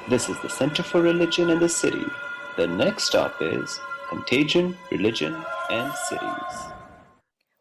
This is the Center for Religion in the City. The next stop is Contagion, Religion, and Cities.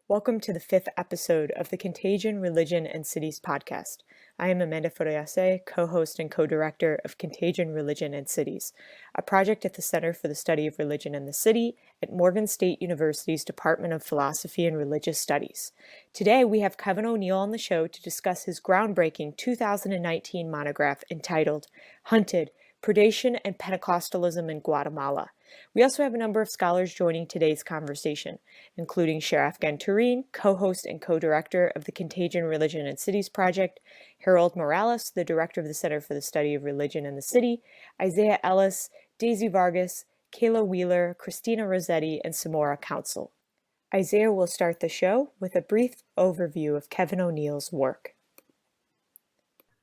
Welcome to the 5th episode of the Contagion, Religion, and Cities podcast. I am Amanda Furiasse, co-host and co-director of Contagion, Religion, and Cities, a project at the Center for the Study of Religion in the City at Morgan State University's Department of Philosophy and Religious Studies. Today, we have Kevin O'Neill on the show to discuss his groundbreaking 2019 monograph entitled Hunted, Predation and Pentecostalism in Guatemala. We also have a number of scholars joining today's conversation, including Sher Afgan Tareen, co-host and co-director of the Contagion, Religion, and Cities project, Harold Morales, the director of the Center for the Study of Religion in the City, Isaiah Ellis, Daisy Vargas, Kayla Wheeler, Christina Rosetti, and Semora Council. Isaiah will start the show with a brief overview of Kevin O'Neill's work.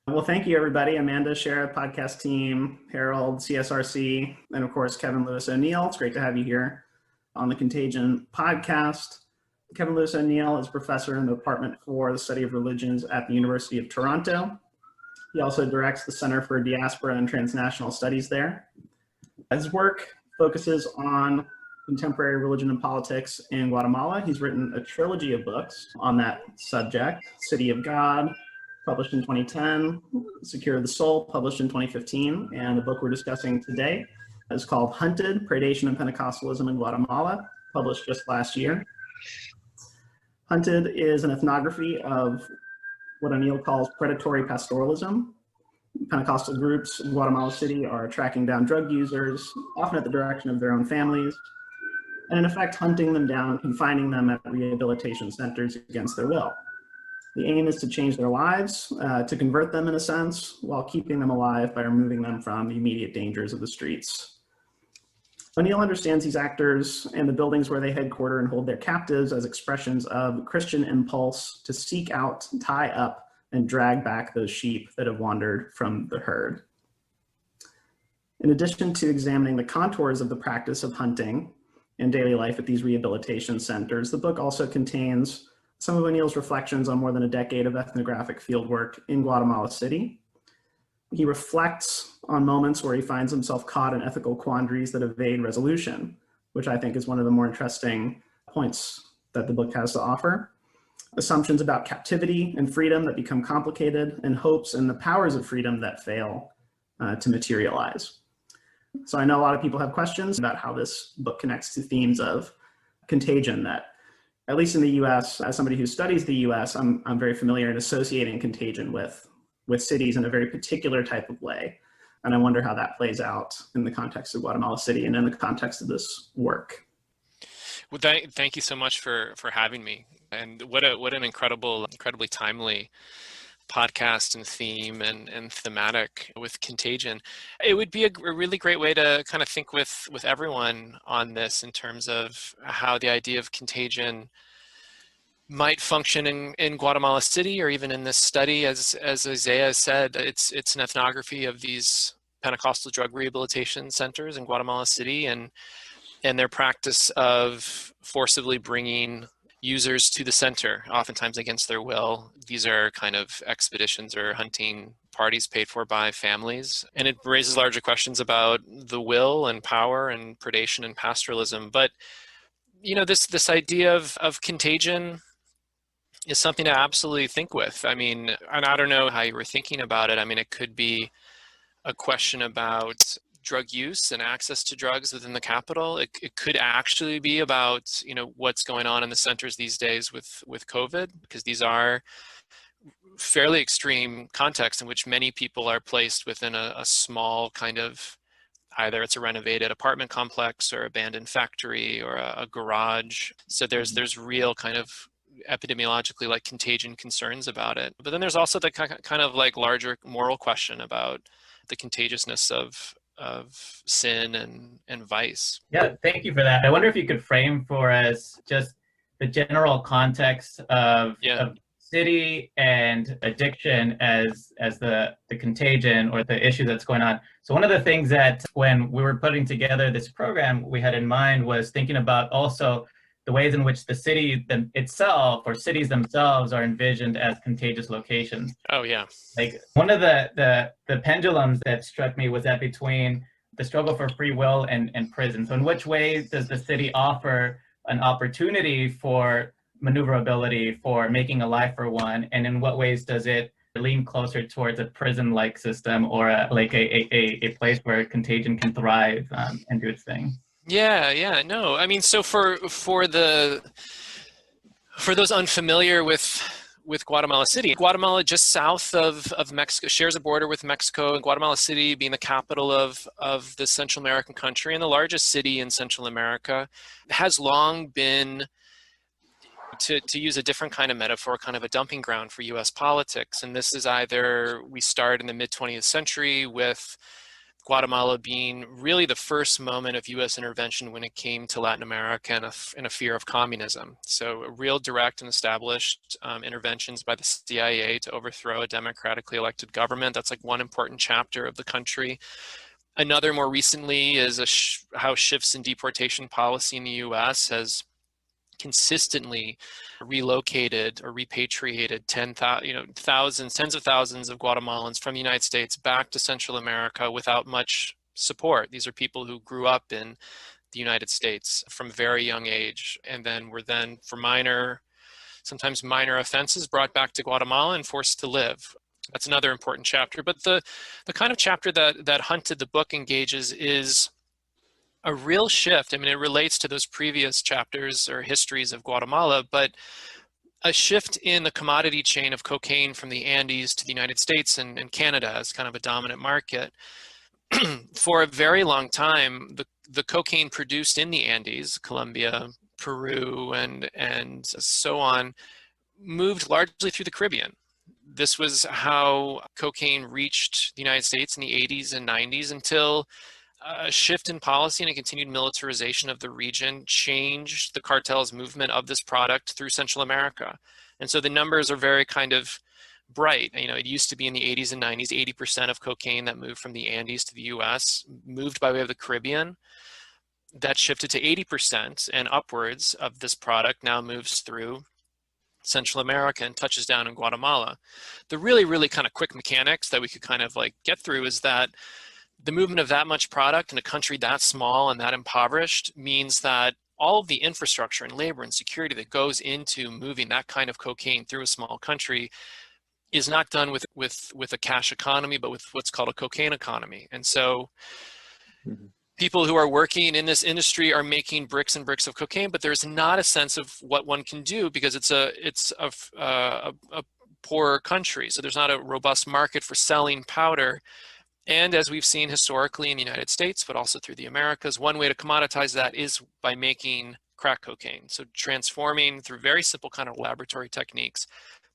Well, thank you, everybody. Amanda, Sher, podcast team, Harold, CSRC, and of course, Kevin Lewis O'Neill. It's great to have you here on the Contagion Podcast. Kevin Lewis O'Neill is professor in the Department for the Study of Religions at the University of Toronto. He also directs the Center for Diaspora and Transnational Studies there. His work focuses on contemporary religion and politics in Guatemala. He's written a trilogy of books on that subject: City of God, published in 2010, Secure the Soul, published in 2015, and the book we're discussing today is called Hunted, Predation and Pentecostalism in Guatemala, published just last year. Hunted is an ethnography of what O'Neill calls predatory pastoralism. Pentecostal groups in Guatemala City are tracking down drug users, often at the direction of their own families, and in effect hunting them down, confining them at rehabilitation centers against their will. The aim is to change their lives, to convert them in a sense, while keeping them alive by removing them from the immediate dangers of the streets. O'Neill understands these actors and the buildings where they headquarter and hold their captives as expressions of Christian impulse to seek out, tie up, and drag back those sheep that have wandered from the herd. In addition to examining the contours of the practice of hunting in daily life at these rehabilitation centers, the book also contains some of O'Neill's reflections on more than a decade of ethnographic fieldwork in Guatemala City. He reflects on moments where he finds himself caught in ethical quandaries that evade resolution, which I think is one of the more interesting points that the book has to offer. Assumptions about captivity and freedom that become complicated, and hopes and the powers of freedom that fail to materialize. So I know a lot of people have questions about how this book connects to themes of contagion that, at least in the US, as somebody who studies the US, I'm very familiar in associating contagion with cities in a very particular type of way. And I wonder how that plays out in the context of Guatemala City and in the context of this work. Well, thank you so much for having me. And what an incredibly timely podcast and theme and thematic with Contagion. It would be a really great way to kind of think with everyone on this in terms of how the idea of contagion might function in Guatemala City, or even in this study. As Isaiah said, it's an ethnography of these Pentecostal drug rehabilitation centers in Guatemala City and their practice of forcibly bringing users to the center, oftentimes against their will. These are kind of expeditions or hunting parties paid for by families. And it raises larger questions about the will and power and predation and pastoralism. But, you know, this idea of contagion is something to absolutely think with. I mean, and I don't know how you were thinking about it. I mean, it could be a question about drug use and access to drugs within the capital. It could actually be about, you know, what's going on in the centers these days with COVID, because these are fairly extreme contexts in which many people are placed within a small kind of, either it's a renovated apartment complex or abandoned factory or a garage. So there's real kind of epidemiologically like contagion concerns about it. But then there's also the kind of like larger moral question about the contagiousness of sin and vice. Yeah, thank you for that. I wonder if you could frame for us just the general context of city and addiction as the contagion or the issue that's going on. So one of the things that when we were putting together this program we had in mind was thinking about also the ways in which the city itself or cities themselves are envisioned as contagious locations. Oh, yeah. Like one of the pendulums that struck me was that between the struggle for free will and prison. So in which ways does the city offer an opportunity for maneuverability, for making a life for one, and in what ways does it lean closer towards a prison-like system or a place where contagion can thrive and do its thing? Yeah, no. I mean, so for those unfamiliar with Guatemala City, Guatemala just south of Mexico shares a border with Mexico, and Guatemala City being the capital of the Central American country and the largest city in Central America, has long been, to use a different kind of metaphor, kind of a dumping ground for US politics. And this is either we start in the mid-20th century with Guatemala being really the first moment of US intervention when it came to Latin America and a fear of communism. So real direct and established interventions by the CIA to overthrow a democratically elected government. That's like one important chapter of the country. Another more recently is how shifts in deportation policy in the US has consistently relocated or repatriated tens of thousands of Guatemalans from the United States back to Central America without much support. These are people who grew up in the United States from a very young age, and then were then, for sometimes minor offenses, brought back to Guatemala and forced to live. That's another important chapter. But the kind of chapter that Hunted the book engages is a real shift. I mean, it relates to those previous chapters or histories of Guatemala, but a shift in the commodity chain of cocaine from the Andes to the United States and Canada as kind of a dominant market. For a very long time, the cocaine produced in the Andes, Colombia, Peru, and so on, moved largely through the Caribbean. This was how cocaine reached the United States in the 80s and 90s until a shift in policy and a continued militarization of the region changed the cartel's movement of this product through Central America. And so the numbers are very kind of bright. You know, it used to be in the 80s and 90s, 80% of cocaine that moved from the Andes to the US moved by way of the Caribbean. That shifted to 80%, and upwards of this product now moves through Central America and touches down in Guatemala. The really, really kind of quick mechanics that we could kind of like get through is that the movement of that much product in a country that small and that impoverished means that all of the infrastructure and labor and security that goes into moving that kind of cocaine through a small country is not done with a cash economy, but with what's called a cocaine economy. And so people who are working in this industry are making bricks and bricks of cocaine, but there's not a sense of what one can do because it's a poorer country. So there's not a robust market for selling powder. And as we've seen historically in the United States, but also through the Americas, one way to commoditize that is by making crack cocaine. So transforming through very simple kind of laboratory techniques,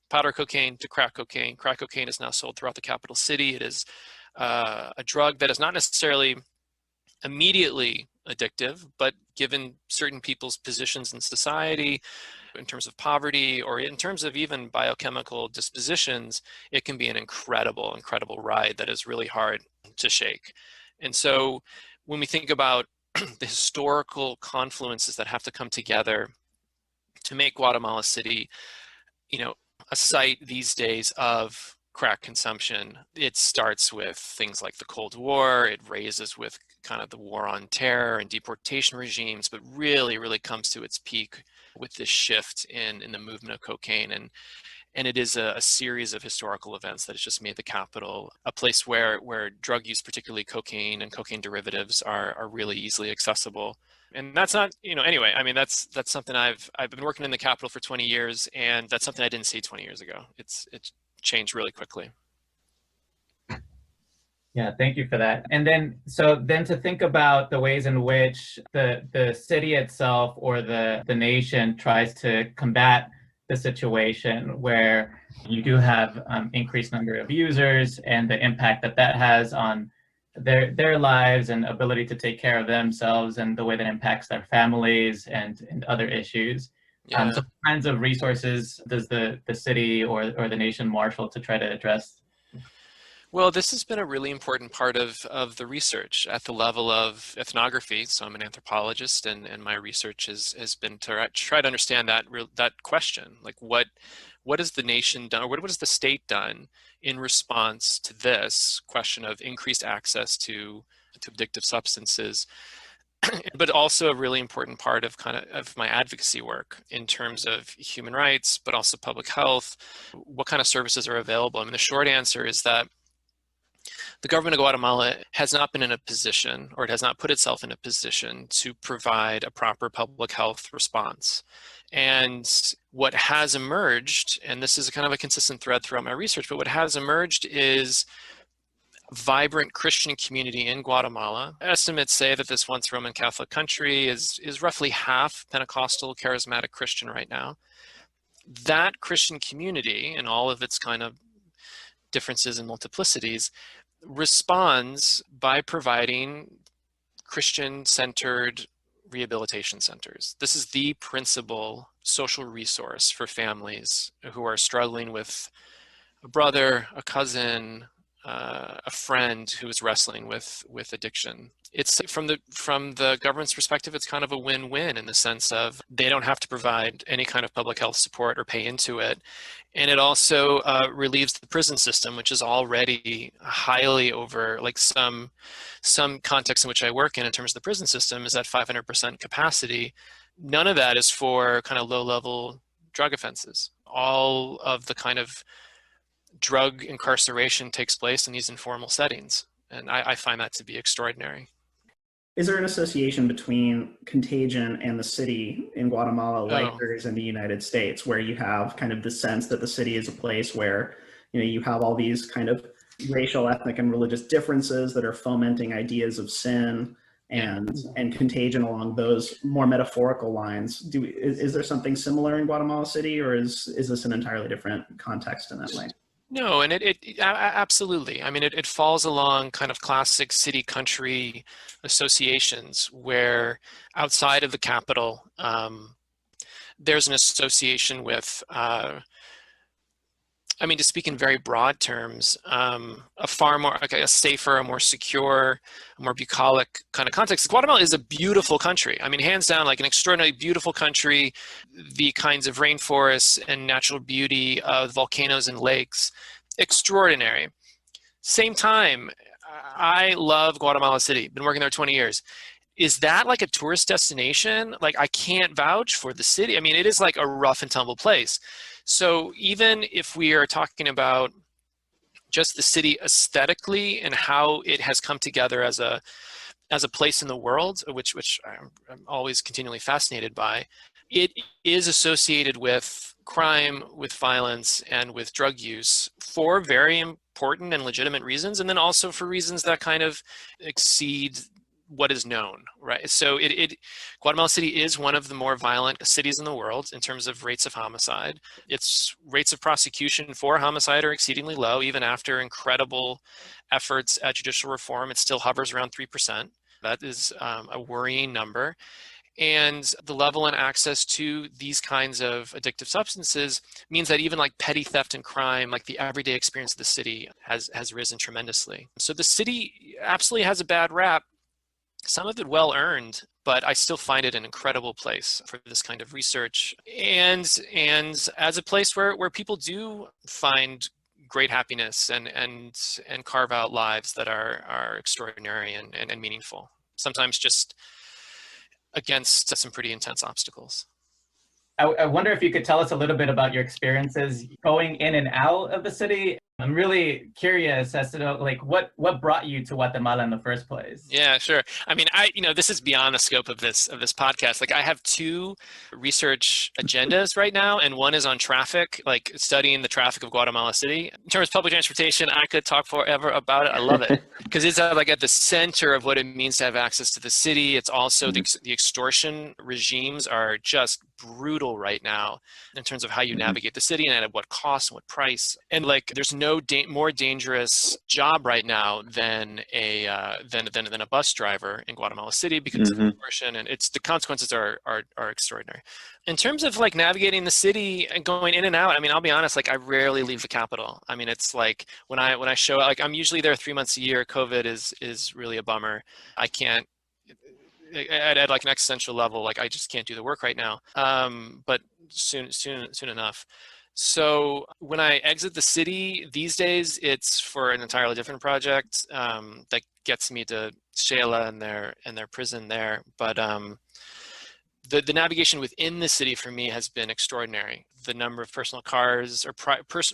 powder cocaine to crack cocaine. Crack cocaine is now sold throughout the capital city. It is a drug that is not necessarily immediately addictive, but given certain people's positions in society, in terms of poverty, or in terms of even biochemical dispositions, it can be an incredible, incredible ride that is really hard to shake. And so when we think about the historical confluences that have to come together to make Guatemala City, you know, a site these days of crack consumption, it starts with things like the Cold War, it raises with kind of the war on terror and deportation regimes, but really, really comes to its peak with this shift in the movement of cocaine. And it is a series of historical events that has just made the capital a place where drug use, particularly cocaine and cocaine derivatives, are really easily accessible. And that's not, anyway, I mean, that's something I've been working in the capital for 20 years, and that's something I didn't see 20 years ago. It's changed really quickly. Yeah, thank you for that. And then to think about the ways in which the city itself or the nation tries to combat the situation where you do have increased number of users and the impact that has on their lives and ability to take care of themselves and the way that impacts their families and other issues. Yeah. So what kinds of resources does the city or the nation marshal to try to address? Well, this has been a really important part of the research at the level of ethnography. So I'm an anthropologist, and my research has been to try to understand that question, like what has the nation done, or what has the state done in response to this question of increased access to addictive substances, but also a really important part of of my advocacy work in terms of human rights, but also public health. What kind of services are available? I mean, the short answer is that the government of Guatemala has not been in a position, or it has not put itself in a position to provide a proper public health response. And what has emerged, and this is kind of a consistent thread throughout my research, but what has emerged is vibrant Christian community in Guatemala. Estimates say that this once Roman Catholic country is roughly half Pentecostal charismatic Christian right now. That Christian community, and all of its kind of differences and multiplicities, responds by providing Christian-centered rehabilitation centers. This is the principal social resource for families who are struggling with a brother, a cousin, a friend who is wrestling with addiction. It's from the government's perspective, it's kind of a win-win in the sense of they don't have to provide any kind of public health support or pay into it. And it also relieves the prison system, which is already highly over, like some context in which I work in terms of the prison system is at 500% capacity. None of that is for kind of low-level drug offenses. All of the kind of drug incarceration takes place in these informal settings. And I find that to be extraordinary. Is there an association between Contagion and the city in Guatemala like there is in the United States, where you have kind of the sense that the city is a place where, you have all these kind of racial, ethnic, and religious differences that are fomenting ideas of sin and contagion along those more metaphorical lines? Is there something similar in Guatemala City, or is this an entirely different context in that way? No, and it absolutely. I mean, it falls along kind of classic city-country associations where outside of the capital, there's an association with, I mean, to speak in very broad terms, a far more, like a safer, a more secure, a more bucolic kind of context. Guatemala is a beautiful country. I mean, hands down, like an extraordinarily beautiful country. The kinds of rainforests and natural beauty of volcanoes and lakes, extraordinary. Same time, I love Guatemala City. Been working there 20 years. Is that like a tourist destination? Like, I can't vouch for the city. I mean, it is like a rough and tumble place. So even if we are talking about just the city aesthetically and how it has come together as a place in the world, which I'm always continually fascinated by, it is associated with crime, with violence, and with drug use for very important and legitimate reasons, and then also for reasons that kind of exceed what is known, right? So Guatemala City is one of the more violent cities in the world in terms of rates of homicide. Its rates of prosecution for homicide are exceedingly low. Even after incredible efforts at judicial reform, it still hovers around 3%. That is a worrying number. And the level and access to these kinds of addictive substances means that even like petty theft and crime, like the everyday experience of the city has risen tremendously. So the city absolutely has a bad rap. Some of it well earned, but I still find it an incredible place for this kind of research, and as a place where people do find great happiness and carve out lives that are extraordinary and meaningful. Sometimes just against some pretty intense obstacles. I wonder if you could tell us a little bit about your experiences going in and out of the city. I'm really curious as to know, like, what brought you to Guatemala in the first place? Yeah, sure. I mean, this is beyond the scope of this podcast. Like, I have two research agendas right now, and one is on traffic, like studying the traffic of Guatemala City. In terms of public transportation, I could talk forever about it. I love it because it's like at the center of what it means to have access to the city. It's also the extortion regimes are just brutal right now in terms of how you navigate the city and at what cost and what price. And like, there's no no more dangerous job right now than a bus driver in Guatemala City because of abortion, and the consequences are extraordinary. In terms of like navigating the city and going in and out, I mean, I'll be honest, like I rarely leave the capital. I mean, it's like when I show up, like I'm usually there 3 months a year. COVID is really a bummer. I can't at like an existential level, like I just can't do the work right now. But soon enough. So when I exit the city these days, it's for an entirely different project that gets me to Shela and their prison there. But the navigation within the city for me has been extraordinary. The number of personal cars or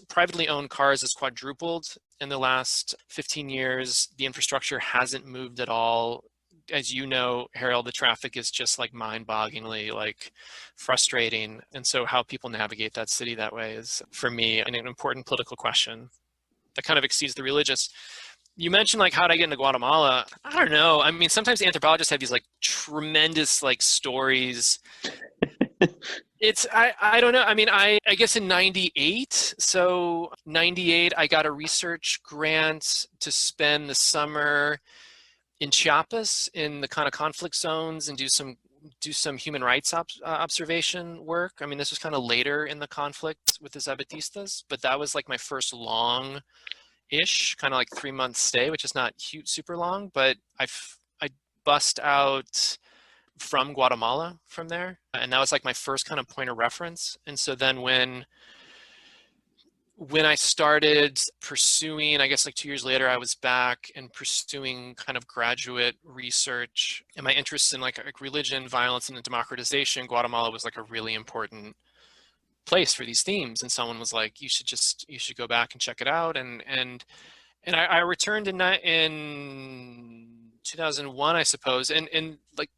privately owned cars has quadrupled in the last 15 years. The infrastructure hasn't moved at all. As you know, Harold, the traffic is just like mind-bogglingly like frustrating. And so how people navigate that city that way is, for me, an important political question that kind of exceeds the religious. You mentioned like how did I get into Guatemala? I don't know. I mean, sometimes anthropologists have these like tremendous like stories. I don't know. I mean, I guess in 98, so 98, I got a research grant to spend the summer in Chiapas in the kind of conflict zones and do some human rights observation work. I mean, this was kind of later in the conflict with the Zapatistas, but that was like my first long-ish, kind of like 3-month stay, which is not huge, super long, but I bust out from Guatemala from there. And that was like my first kind of point of reference. And so then when I started pursuing, I guess like 2 years later, I was back and pursuing kind of graduate research, and my interest in like religion, violence, and democratization. Guatemala was like a really important place for these themes. And someone was like, you should go back and check it out. And I returned in 2001, I suppose. And like,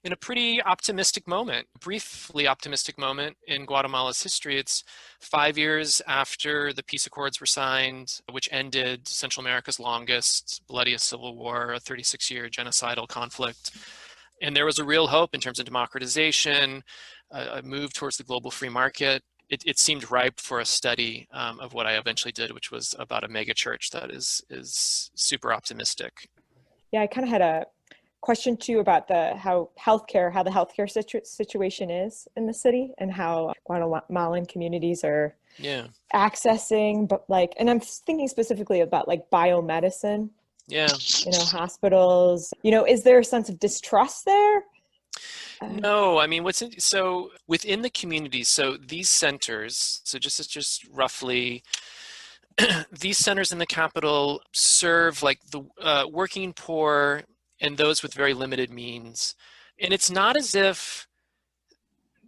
in a pretty optimistic moment, briefly optimistic moment in Guatemala's history. It's 5 years after the peace accords were signed, which ended Central America's longest, bloodiest civil war, a 36-year genocidal conflict. And there was a real hope in terms of democratization, a move towards the global free market. It seemed ripe for a study of what I eventually did, which was about a mega church that is super optimistic. Yeah, I kind of had a question too about how the healthcare situation is in the city and how Guatemalan communities are accessing, but like, and I'm thinking specifically about like biomedicine. Yeah. Hospitals. Is there a sense of distrust there? No, I mean, so within the community, so these centers, so just roughly, these centers in the capital serve like the working poor and those with very limited means. And it's not as if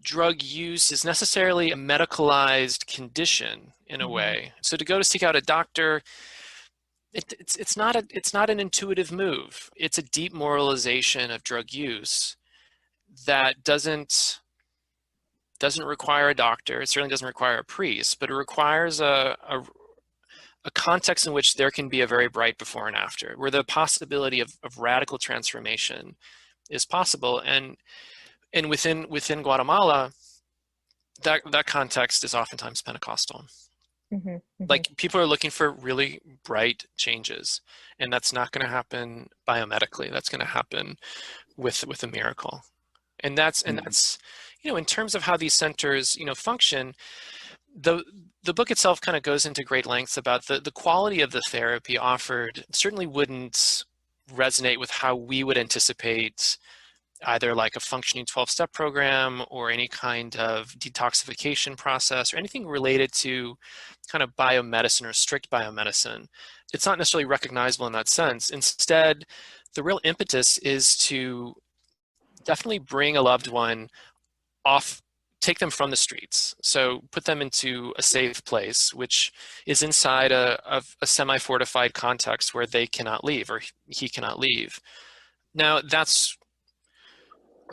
drug use is necessarily a medicalized condition in a way. So to go to seek out a doctor, it's not an intuitive move. It's a deep moralization of drug use that doesn't require a doctor. It certainly doesn't require a priest, but it requires a context in which there can be a very bright before and after, where the possibility of radical transformation is possible. And within Guatemala, that context is oftentimes Pentecostal. Mm-hmm, mm-hmm. Like people are looking for really bright changes, and that's not going to happen biomedically. That's going to happen with a miracle. And that's in terms of how these centers function. The book itself kind of goes into great lengths about the quality of the therapy offered. Certainly wouldn't resonate with how we would anticipate either like a functioning 12-step program or any kind of detoxification process or anything related to kind of biomedicine or strict biomedicine. It's not necessarily recognizable in that sense. Instead, the real impetus is to definitely bring a loved one off, take them from the streets. So put them into a safe place, which is inside a semi-fortified context where they cannot leave or he cannot leave. Now that's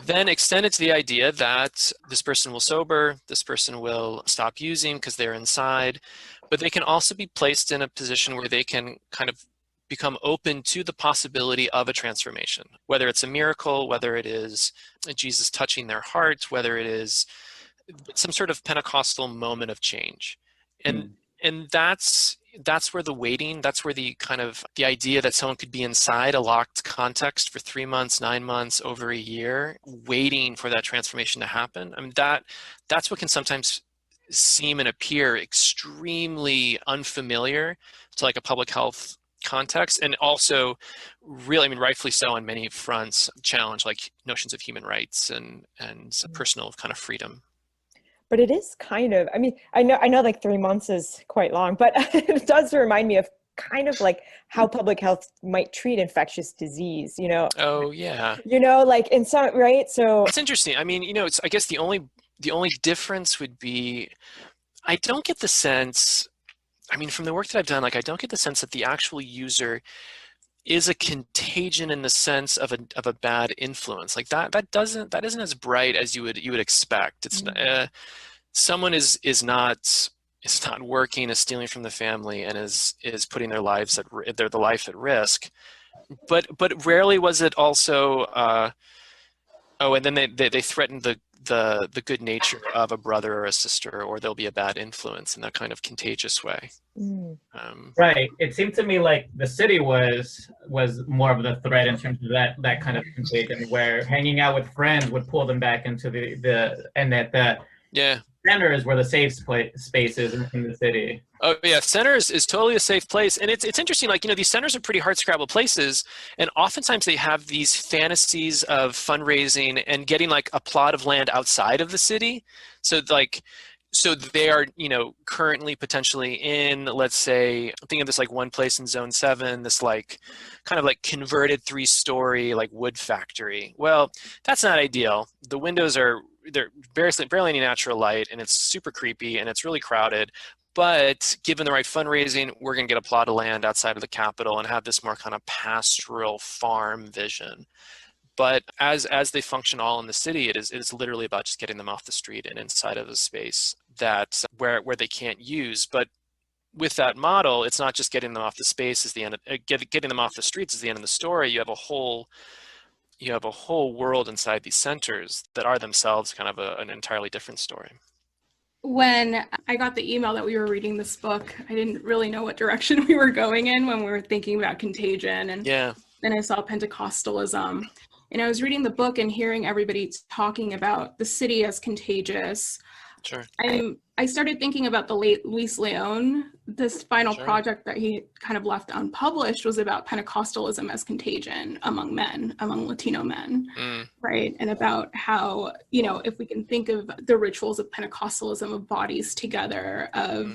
then extended to the idea that this person will sober, this person will stop using because they're inside, but they can also be placed in a position where they can kind of become open to the possibility of a transformation, whether it's a miracle, whether it is Jesus touching their heart, whether it is some sort of Pentecostal moment of change. And that's that's where the waiting, that's where the kind of the idea that someone could be inside a locked context for 3 months, 9 months, over a year, waiting for that transformation to happen. I mean, that's what can sometimes seem and appear extremely unfamiliar to like a public health context, and also really, I mean, rightfully so on many fronts, challenge like notions of human rights and personal kind of freedom. But it is kind of, I mean, I know like 3 months is quite long, but it does remind me of kind of like how public health might treat infectious disease, you know? Oh yeah. You know, like in some, right? So it's interesting. I mean, you know, it's, I guess the only difference would be, I don't get the sense, I mean, from the work that I've done, like I don't get the sense that the actual user is a contagion in the sense of a bad influence. Like that isn't as bright as you would expect. It's someone is not working, is stealing from the family, and is putting their life at risk. But rarely was it also and then they threatened the good nature of a brother or a sister, or there'll be a bad influence in that kind of contagious way. Right. It seemed to me like the city was more of the threat in terms of that kind of contagion, where hanging out with friends would pull them back into and that the centers were the safe spaces in the city. Oh yeah, centers is totally a safe place, and it's interesting. Like, you know, these centers are pretty hardscrabble places, and oftentimes they have these fantasies of fundraising and getting like a plot of land outside of the city. So they are, you know, currently potentially in, let's say, think of this like one place in Zone 7, this like kind of like converted 3-story like wood factory. Well, that's not ideal. The windows they're barely any natural light, and it's super creepy, and it's really crowded. But given the right fundraising, we're going to get a plot of land outside of the capital and have this more kind of pastoral farm vision. But as they function all in the city, it is literally about just getting them off the street and inside of a space that where they can't use. But with that model, it's not just getting them off the space is the end of getting them off the streets is the end of the story. You have a whole world inside these centers that are themselves kind of an entirely different story. When I got the email that we were reading this book, I didn't really know what direction we were going in when we were thinking about Contagion. And then I saw Pentecostalism. And I was reading the book and hearing everybody talking about the city as contagious. Sure. I started thinking about the late Luis Leon. This final project that he kind of left unpublished was about Pentecostalism as contagion among Latino men, right? And about how, you know, if we can think of the rituals of Pentecostalism, of bodies together, of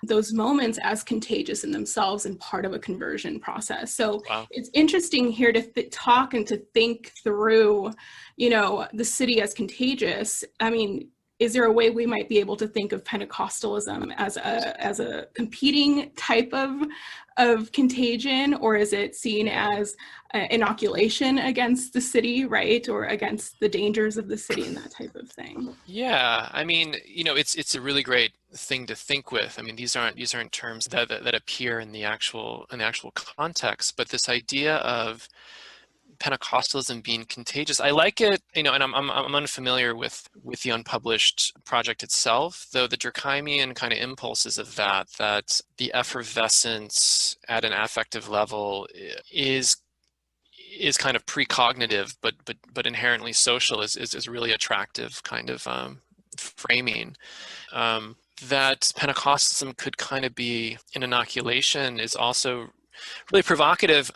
those moments as contagious in themselves and part of a conversion process. So it's interesting here to talk and to think through, you know, the city as contagious. I mean, is there a way we might be able to think of Pentecostalism as a competing type of contagion, or is it seen as inoculation against the city, right, or against the dangers of the city and that type of thing? Yeah, I mean, you know, it's a really great thing to think with. I mean, these aren't terms that appear in the actual context, but this idea of Pentecostalism being contagious, I like it, you know, and I'm unfamiliar with the unpublished project itself, though the Durkheimian kind of impulses of that the effervescence at an affective level is kind of precognitive, but inherently social is really attractive kind of framing. That Pentecostalism could kind of be an inoculation is also really provocative.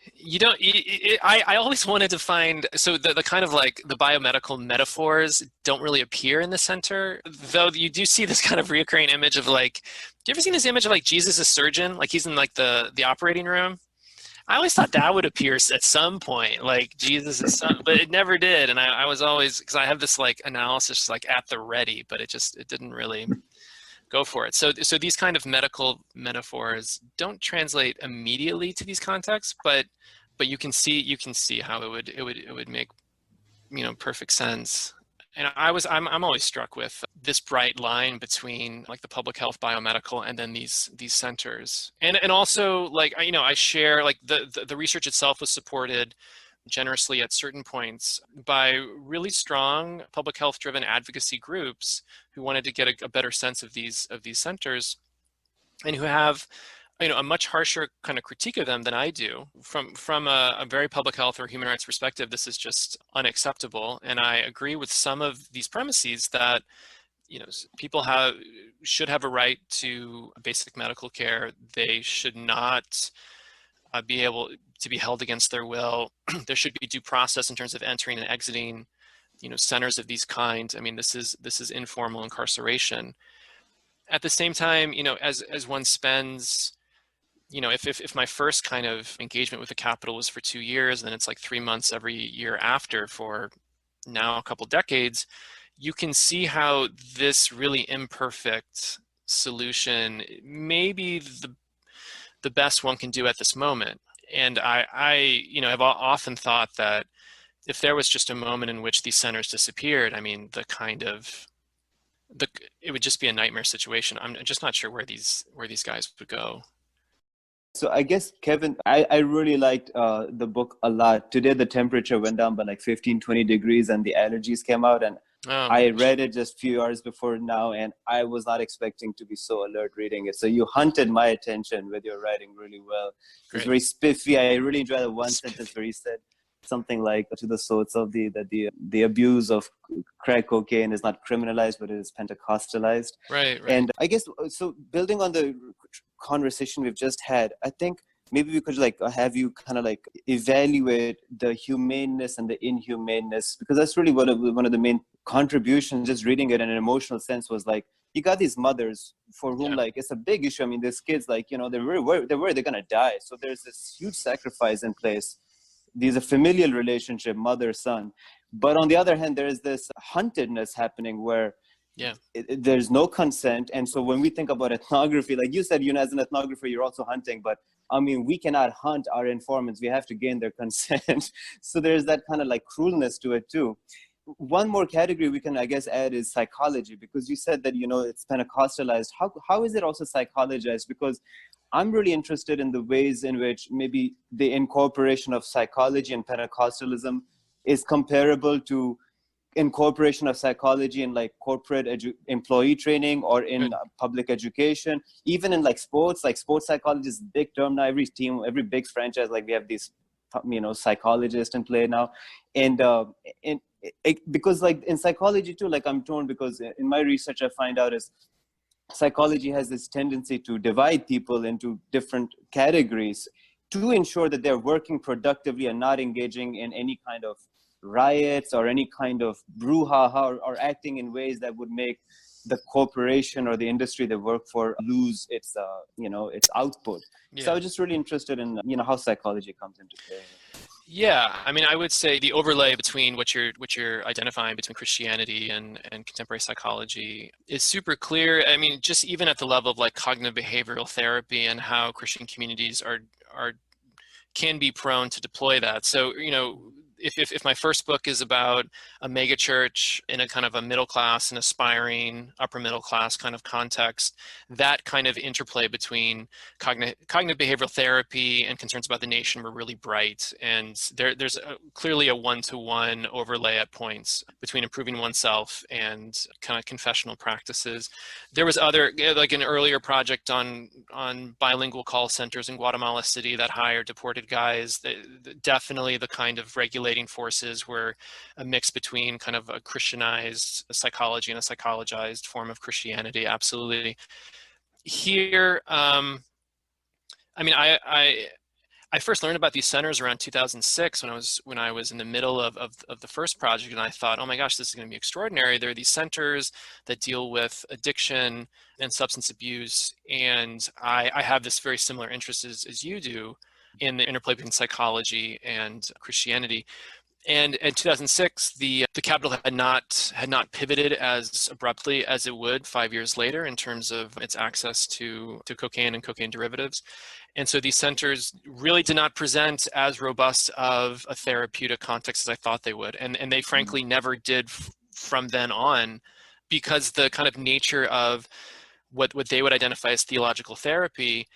I always wanted to find, so the kind of like the biomedical metaphors don't really appear in the center, though you do see this kind of reoccurring image of like, do you ever seen this image of like Jesus as surgeon? Like he's in like the operating room. I always thought that would appear at some point, like Jesus is but it never did. And I was always, because I have this like analysis like at the ready, but it didn't really go for it. So these kind of medical metaphors don't translate immediately to these contexts, but you can see how it would make, you know, perfect sense. And I'm always struck with this bright line between like the public health biomedical and then these centers. And also, like, you know, I share like the research itself was supported generously at certain points by really strong public health driven advocacy groups who wanted to get a better sense of these centers, and who have a much harsher kind of critique of them than I do. From a very public health or human rights perspective, this is just unacceptable. And I agree with some of these premises that, people should have a right to basic medical care. They should not be able to be held against their will. There should be due process in terms of entering and exiting, centers of these kinds. I mean, this is informal incarceration. At the same time, as one spends, if my first kind of engagement with the Capitol was for 2 years, then it's like 3 months every year after for now a couple decades, you can see how this really imperfect solution may be the best one can do at this moment. And I have often thought that if there was just a moment in which these centers disappeared, I mean, it would just be a nightmare situation. I'm just not sure where these guys would go. So I guess, Kevin, I really liked the book a lot. Today, the temperature went down by like 15, 20 degrees and the allergies came out. And I read it just a few hours before now, and I was not expecting to be so alert reading it. So you hunted my attention with your writing really well. It's very spiffy. I really enjoyed the one sentence where you said something like, to the source of the abuse of crack cocaine is not criminalized, but it is Pentecostalized. Right. And I guess, so building on the conversation we've just had, I think maybe we could have you kind of evaluate the humaneness and the inhumaneness, because that's really one of the main contributions, just reading it in an emotional sense, was you got these mothers for whom it's a big issue. I mean, there's kids they're worried they're gonna die. So there's this huge sacrifice in place. There's a familial relationship, mother-son. But on the other hand, there is this huntedness happening where there's no consent. And so when we think about ethnography, like you said, as an ethnographer, you're also hunting. But I mean, we cannot hunt our informants. We have to gain their consent. So there's that kind of cruelness to it too. One more category we can, I guess, add is psychology, because you said that, it's Pentecostalized. How is it also psychologized? Because I'm really interested in the ways in which maybe the incorporation of psychology and Pentecostalism is comparable to incorporation of psychology in corporate employee training or in public education, even in sports. Sports psychology is a big term now. Every team, every big franchise, we have these psychologists in play now. And because in psychology too, I'm torn, because in my research I find out is psychology has this tendency to divide people into different categories to ensure that they're working productively and not engaging in any kind of riots or any kind of brouhaha or acting in ways that would make the corporation or the industry they work for lose its output. So I was just really interested in how psychology comes into play. Yeah, I mean, I would say the overlay between what you're identifying between Christianity and contemporary psychology is super clear. I mean, just even at the level of cognitive behavioral therapy and how Christian communities can be prone to deploy that. So, if my first book is about a mega church in a kind of a middle class and aspiring upper middle class kind of context, that kind of interplay between cognitive behavioral therapy and concerns about the nation were really bright. And there's clearly a one-to-one overlay at points between improving oneself and kind of confessional practices. There was an earlier project on bilingual call centers in Guatemala City that hired deported guys. Definitely the kind of regulating forces were a mix between kind of a Christianized psychology and a psychologized form of Christianity. Absolutely. Here, I mean, I first learned about these centers around 2006 when I was in the middle of the first project, and I thought, oh my gosh, this is going to be extraordinary. There are these centers that deal with addiction and substance abuse, and I have this very similar interest as you do in the interplay between psychology and Christianity. And in 2006, the Capitol had not pivoted as abruptly as it would 5 years later in terms of its access to cocaine and cocaine derivatives. And so these centers really did not present as robust of a therapeutic context as I thought they would. And they frankly never did from then on, because the kind of nature of what they would identify as theological therapy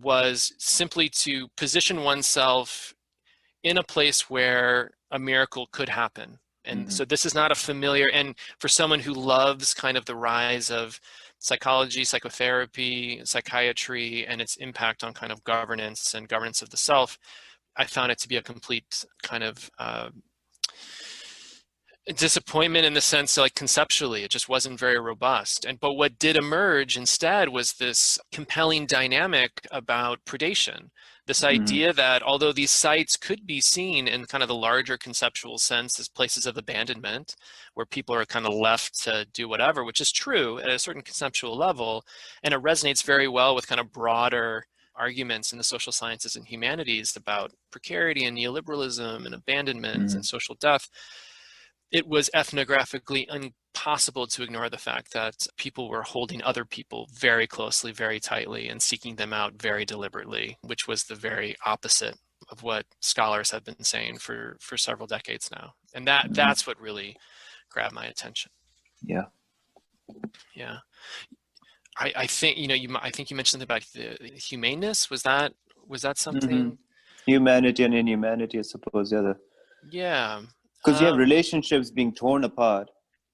was simply to position oneself in a place where a miracle could happen. And so this is not a familiar, and for someone who loves kind of the rise of psychology, psychotherapy, psychiatry, and its impact on kind of governance and governance of the self, I found it to be a complete kind of disappointment in the sense that, like, conceptually it just wasn't very robust. But what did emerge instead was this compelling dynamic about predation, this idea that although these sites could be seen in kind of the larger conceptual sense as places of abandonment where people are kind of left to do whatever, which is true at a certain conceptual level, and it resonates very well with kind of broader arguments in the social sciences and humanities about precarity and neoliberalism and abandonment and social death, it was ethnographically impossible to ignore the fact that people were holding other people very closely, very tightly, and seeking them out very deliberately, which was the very opposite of what scholars have been saying for several decades now. And that's what really grabbed my attention. Yeah. Yeah. I think, I think you mentioned about the humaneness. Was that something? Humanity and inhumanity, I suppose. Yeah. Because you have relationships being torn apart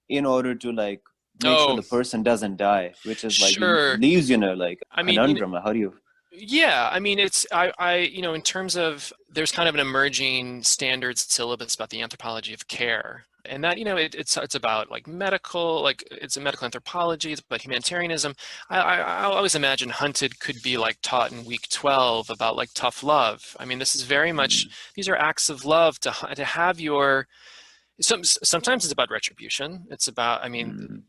in order to make sure the person doesn't die, which is like leaves you in a conundrum. How do you? Yeah, I mean, it's in terms of, there's kind of an emerging standards syllabus about the anthropology of care, and that it's about like medical, like it's a medical anthropology, it's about humanitarianism. I always imagine Hunted could be like taught in week 12 about like tough love. I mean, this is very much, these are acts of love to have your. Sometimes it's about retribution. It's about,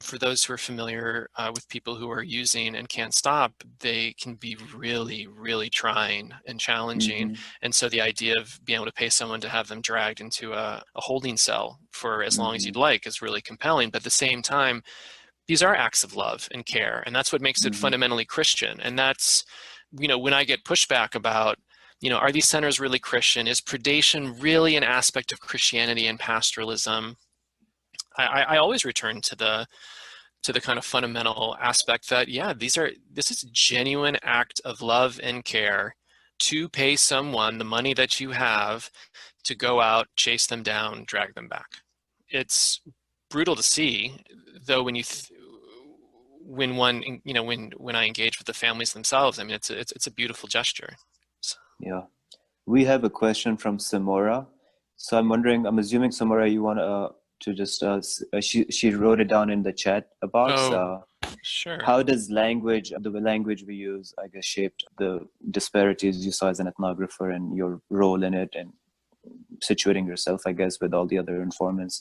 for those who are familiar with people who are using and can't stop, they can be really, really trying and challenging. And so the idea of being able to pay someone to have them dragged into a holding cell for as long as you'd like is really compelling. But at the same time, these are acts of love and care. And that's what makes it fundamentally Christian. And that's, when I get pushback about, are these centers really Christian? Is predation really an aspect of Christianity and pastoralism? I always return to the kind of fundamental aspect that, this is a genuine act of love and care to pay someone the money that you have to go out, chase them down, drag them back. It's brutal to see, though, when I engage with the families themselves. I mean, it's a beautiful gesture. Yeah, we have a question from Semora. So I'm assuming, Semora, you want to just, she wrote it down in the chat box. Sure. How does the language we use, I guess, shaped the disparities you saw as an ethnographer and your role in it, and situating yourself, I guess, with all the other informants?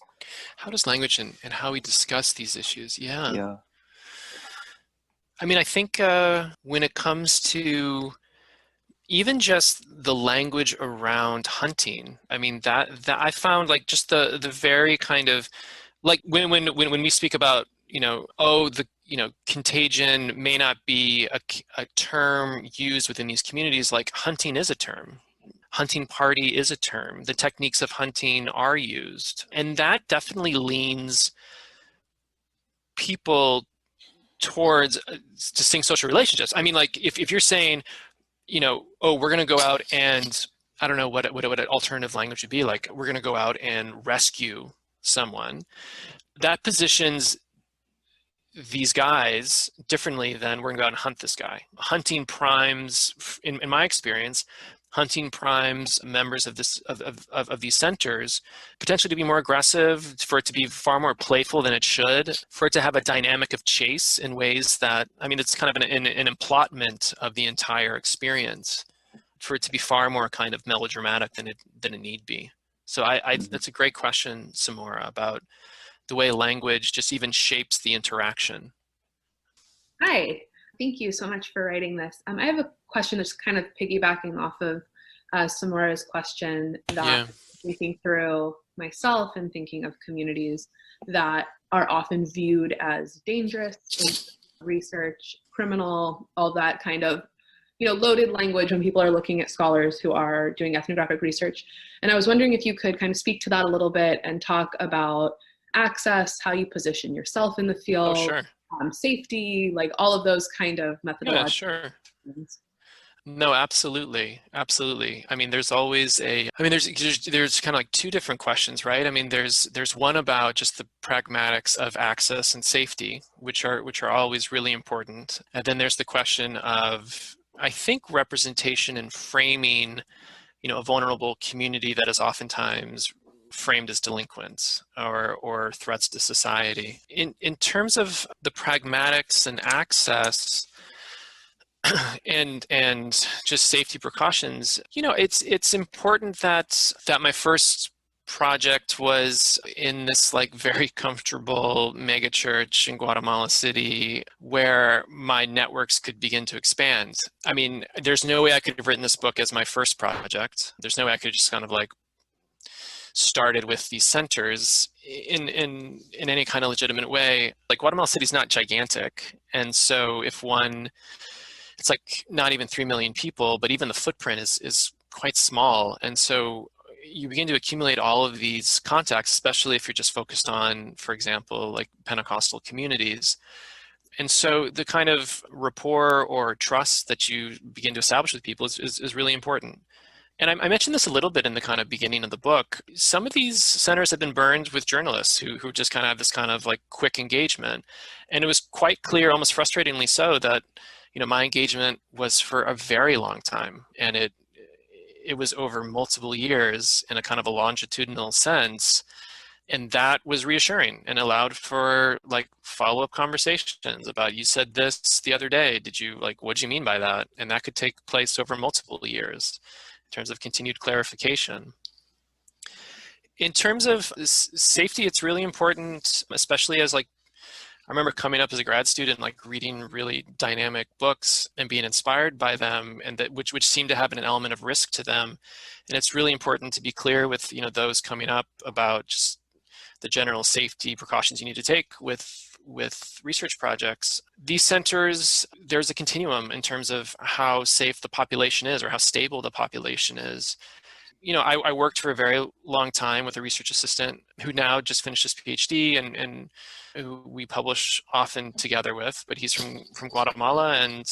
How does language and how we discuss these issues? Yeah. I mean, I think when it comes to even just the language around hunting, I mean, that I found, like, just the very kind of, like, when we speak about, contagion may not be a term used within these communities, like hunting is a term. Hunting party is a term. The techniques of hunting are used. And that definitely leans people towards distinct social relationships. I mean, like, if you're saying, we're going to go out and, I don't know what an alternative language would be, like, we're going to go out and rescue someone, that positions these guys differently than we're going to go out and hunt this guy. Hunting primes, in my experience, hunting primes members of these centers potentially to be more aggressive, for it to be far more playful than it should, for it to have a dynamic of chase in ways that, I mean, it's kind of an emplotment of the entire experience, for it to be far more kind of melodramatic than it need be. So that's a great question, Semora, about the way language just even shapes the interaction. Hi. Thank you so much for writing this. I have a question that's kind of piggybacking off of Semora's question that thinking through myself and thinking of communities that are often viewed as dangerous, research, criminal, all that kind of, loaded language when people are looking at scholars who are doing ethnographic research. And I was wondering if you could kind of speak to that a little bit and talk about access, how you position yourself in the field. Oh, sure. Safety, like all of those kind of methodologies. Yeah, sure. No, absolutely. Absolutely. I mean, there's always there's kind of like two different questions, right? I mean, there's one about just the pragmatics of access and safety, which are always really important. And then there's the question of, I think, representation and framing, a vulnerable community that is oftentimes framed as delinquents or threats to society. In terms of the pragmatics and access, and just safety precautions, it's important that my first project was in this like very comfortable mega church in Guatemala City where my networks could begin to expand. I mean, there's no way I could have written this book as my first project. There's no way I could just kind of like started with these centers in any kind of legitimate way. Like Guatemala City is not gigantic, and so it's like not even 3 million people, but even the footprint is quite small. And so you begin to accumulate all of these contacts, especially if you're just focused on, for example, like Pentecostal communities. And so the kind of rapport or trust that you begin to establish with people is really important. And I mentioned this a little bit in the kind of beginning of the book. Some of these centers have been burned with journalists who just kind of have this kind of like quick engagement. And it was quite clear, almost frustratingly so, that my engagement was for a very long time, and it was over multiple years in a kind of a longitudinal sense, and that was reassuring and allowed for like follow-up conversations about, you said this the other day, what do you mean by that? And that could take place over multiple years in terms of continued clarification. In terms of safety, it's really important, especially as like I remember coming up as a grad student, like reading really dynamic books and being inspired by them, and that which seem to have an element of risk to them. And it's really important to be clear with those coming up about just the general safety precautions you need to take with research projects. These centers, there's a continuum in terms of how safe the population is or how stable the population is. I worked for a very long time with a research assistant who now just finished his PhD and who we publish often together with, but he's from Guatemala. And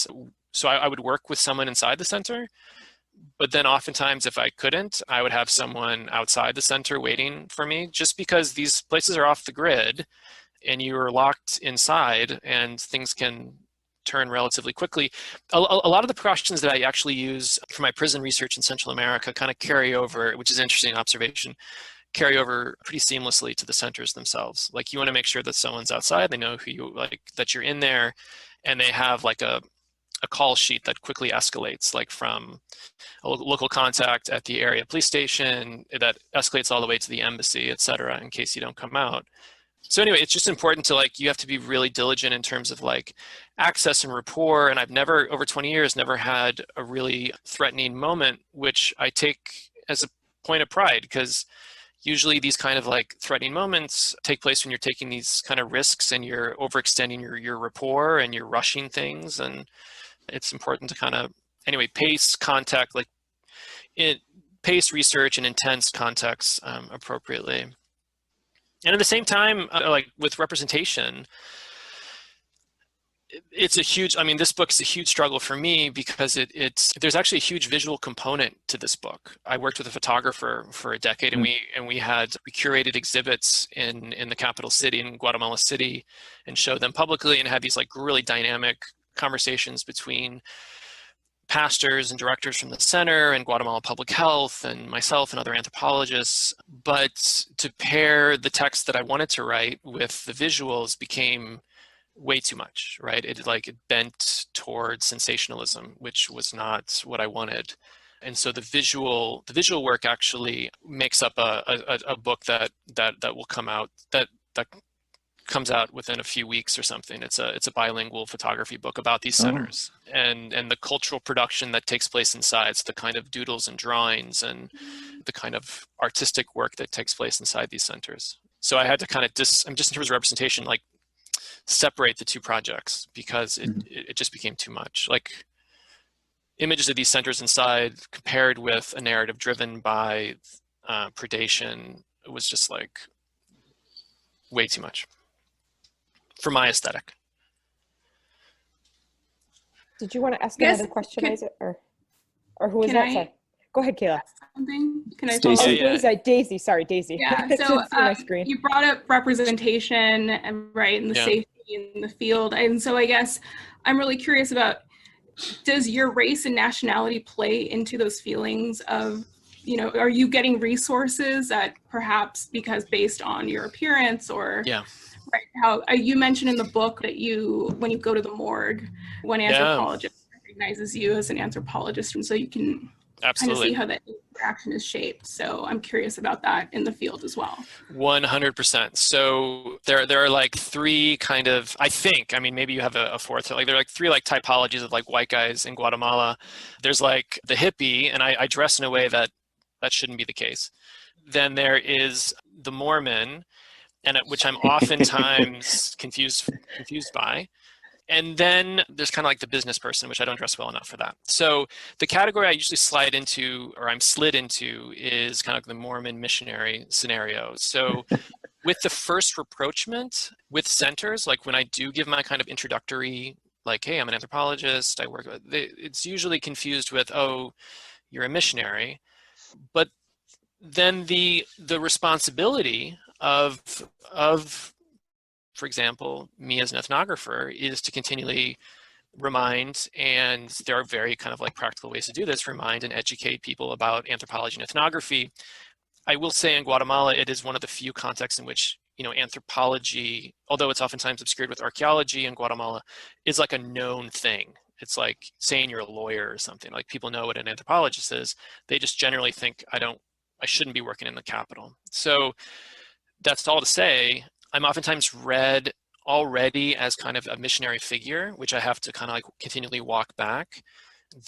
so I would work with someone inside the center, but then oftentimes if I couldn't, I would have someone outside the center waiting for me, just because these places are off the grid and you are locked inside and things can turn relatively quickly. A lot of the precautions that I actually use for my prison research in Central America kind of carry over, which is an interesting observation, carry over pretty seamlessly to the centers themselves. Like you want to make sure that someone's outside, they know who you like, that you're in there, and they have like a call sheet that quickly escalates, like from a local contact at the area police station that escalates all the way to the embassy, etc., in case you don't come out. So anyway, it's just important to you have to be really diligent in terms of access and rapport. And I've never, over 20 years, never had a really threatening moment, which I take as a point of pride, because usually these kind of threatening moments take place when you're taking these kind of risks and you're overextending your rapport and you're rushing things. And it's important to kind of, anyway, pace contact, pace research and intense context appropriately. And at the same time, with representation, it's a huge, this book is a huge struggle for me because there's actually a huge visual component to this book. I worked with a photographer for a decade, and we curated exhibits in the capital city, in Guatemala City, and showed them publicly and had these really dynamic conversations between pastors and directors from the center and Guatemala Public Health and myself and other anthropologists. But to pair the text that I wanted to write with the visuals became way too much, right? It bent towards sensationalism, which was not what I wanted. And so the visual work actually makes up a book that will come out, that comes out within a few weeks or something. It's a bilingual photography book about these centers and the cultural production that takes place inside. So the kind of doodles and drawings and the kind of artistic work that takes place inside these centers. So I had to kind of just in terms of representation, separate the two projects because it just became too much. Images of these centers inside compared with a narrative driven by predation, it was just way too much for my aesthetic. Did you want to ask another question, Isaac? Or? Or who was Can that? Sorry. Go ahead, Kayla. Something? Can I Stacey. follow? Daisy. Sorry, Daisy. Yeah. It's So on my screen. you brought up representation and right, and the safety in the field. And so I guess I'm really curious about, does your race and nationality play into those feelings of, you know, are you getting resources that perhaps because based on your appearance or right, how you mentioned in the book that when you go to the morgue, one anthropologist recognizes you as an anthropologist, and so you can kind of see how that interaction is shaped. So I'm curious about that in the field as well. 100%. So there are like three kind of, I think, I mean, maybe you have a fourth, like there are like three like typologies of like white guys in Guatemala. There's like the hippie, and I dress in a way that shouldn't be the case. Then there is the Mormon, and which I'm oftentimes confused by. And then there's kind of like the business person, which I don't dress well enough for that. So the category I usually slide into, or I'm slid into, is kind of the Mormon missionary scenario. So with the first rapprochement with centers, like when I do give my kind of introductory, like, hey, I'm an anthropologist, I work with, it's usually confused with, oh, you're a missionary. But then the responsibility of for example, me as an ethnographer is to continually remind, and there are very kind of like practical ways to do this, remind and educate people about anthropology and ethnography. I will say in Guatemala, it is one of the few contexts in which, you know, anthropology, although it's oftentimes obscured with archaeology in Guatemala, is like a known thing. It's like saying you're a lawyer or something. Like people know what an anthropologist is. They just generally think I shouldn't be working in the capital. So that's all to say, I'm oftentimes read already as kind of a missionary figure, which I have to kind of like continually walk back.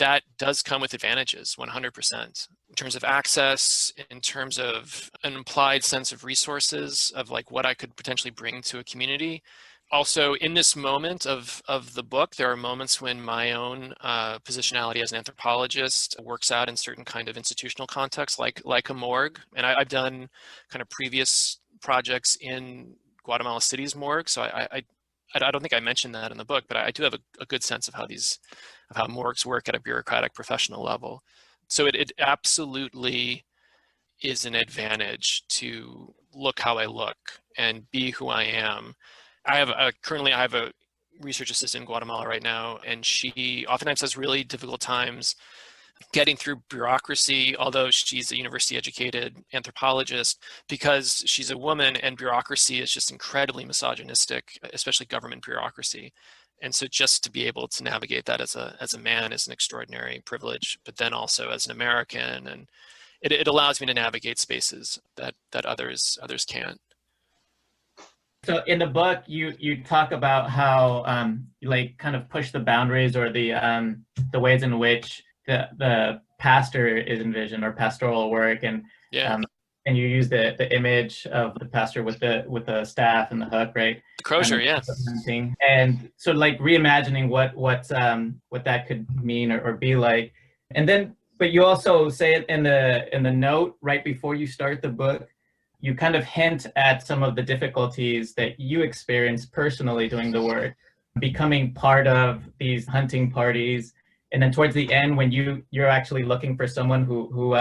That does come with advantages, 100%, in terms of access, in terms of an implied sense of resources, of like what I could potentially bring to a community. Also, in this moment of the book, there are moments when my own positionality as an anthropologist works out in certain kind of institutional contexts, like a morgue. And I've done kind of previous projects in Guatemala City's morgue, so I don't think I mentioned that in the book, but I do have a good sense of how morgues work at a bureaucratic professional level. So it absolutely is an advantage to look how I look and be who I am. Currently I have a research assistant in Guatemala right now, and she oftentimes has really difficult times getting through bureaucracy, although she's a university educated anthropologist, because she's a woman and bureaucracy is just incredibly misogynistic, especially government bureaucracy. And so just to be able to navigate that as a man is an extraordinary privilege, but then also as an American, and it allows me to navigate spaces that others can't. So in the book, you talk about how you like kind of push the boundaries, or the ways in which the pastor is envisioned, or pastoral work, and and you use the image of the pastor with the staff and the hook, right? The crozier, and so like reimagining what that could mean or be like, and then but you also say it in the note right before you start the book. You kind of hint at some of the difficulties that you experienced personally doing the work, becoming part of these hunting parties. And then towards the end, when you're actually looking for someone who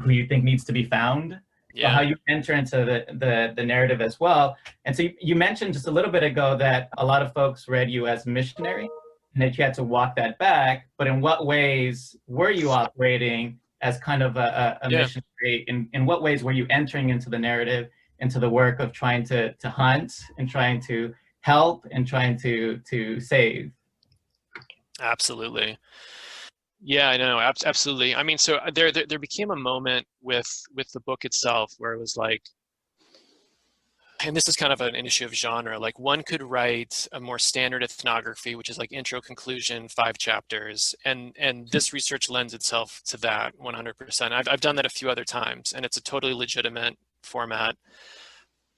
you think needs to be found, how you enter into the narrative as well. And so you mentioned just a little bit ago that a lot of folks read you as missionary, and that you had to walk that back. But in what ways were you operating as kind of a missionary? In what ways were you entering into the narrative, into the work of trying to hunt and trying to help and trying to save? Absolutely. Yeah, I know. Absolutely. I mean, so there became a moment with the book itself where it was like, and this is kind of an issue of genre, like one could write a more standard ethnography, which is like intro, conclusion, 5 chapters. And this research lends itself to that 100%. I've done that a few other times, and it's a totally legitimate format.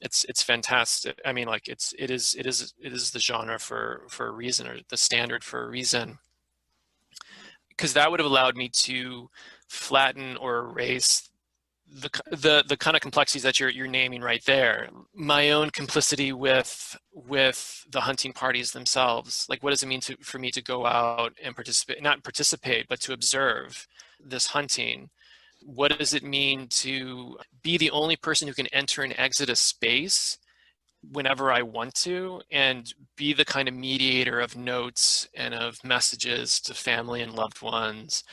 It's fantastic. I mean, like it is the genre for a reason, or the standard for a reason, because that would have allowed me to flatten or erase the kind of complexities that you're naming right there. My own complicity with the hunting parties themselves. Like, what does it mean for me to go out and not participate, but to observe this hunting? What does it mean to be the only person who can enter and exit a space whenever I want to, and be the kind of mediator of notes and of messages to family and loved ones?